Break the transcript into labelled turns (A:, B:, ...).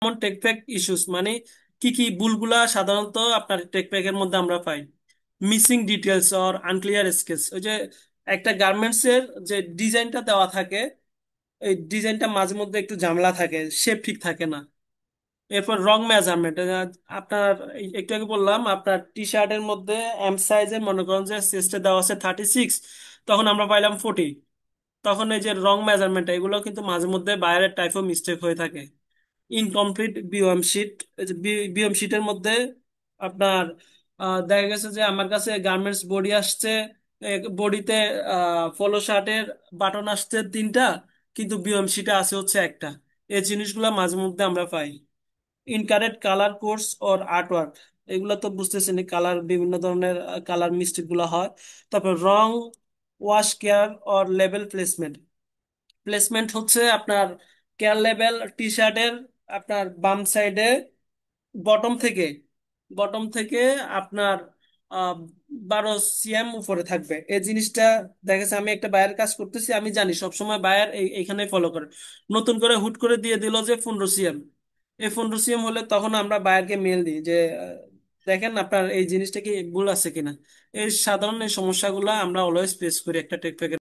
A: যেমন টেকপ্যাক ইস্যুস মানে কি কি ভুলগুলা সাধারণত আপনার টেকপ্যাকের মধ্যে আমরা পাই। Missing details or unclear sketch, ওই যে একটা গার্মেন্টস এর যে ডিজাইনটা দেওয়া থাকে, এই ডিজাইনটা মাঝে মধ্যে একটু ঝামেলা থাকে, শেপ ঠিক থাকে না। এরপর রং মেজারমেন্ট, আপনার একটু আগে বললাম আপনার টি শার্টের মধ্যে এম সাইজের মনে করেন যে চেস্টে দেওয়া আছে 36, তখন আমরা পাইলাম 40। তখন এই যে রং মেজারমেন্ট এগুলো কিন্তু মাঝে মধ্যে বাইরের টাইপও মিস্টেক হয়ে থাকে। ইনকমপ্লিট বিওএম শিট, বিওএম শিটের মধ্যে আপনার দেখা গেছে যে আমার কাছে গার্মেন্টস বডি আসছে, বডিতে পলো শার্টের বাটন আসছে 3টা, কিন্তু বিওএম শিটে আছে হচ্ছে একটা। এই জিনিসগুলো মাঝে মধ্যে আমরা পাই। ইনকারেক্ট কালার কোডস ওর আর্টওয়ার্ক, এগুলো তো বুঝতেছেন, কালার বিভিন্ন ধরনের কালার মিস্টেক গুলো হয়। তারপর wrong wash care or label placement. Placement হচ্ছে আপনার কেয়ার লেভেল টি শার্টের আপনার বাম সাইডে বটম থেকে বটম থেকে আপনার আহ 12 সিএম উপরে থাকবে এই জিনিসটা। দেখেছে, আমি একটা বায়ার কাজ করতেছি, আমি জানি সবসময় বায়ার এইখানে ফলো করে। নতুন করে হুট করে দিয়ে দিল যে 15 সিএম। এই 15 সিএম হলে তখন আমরা বায়ারকে মেল দিই যে দেখেন আপনার এই জিনিসটা কি ভুল আছে কিনা। এই সাধারণ এই সমস্যাগুলো আমরা অলওয়েজ ফেস করি একটা টেক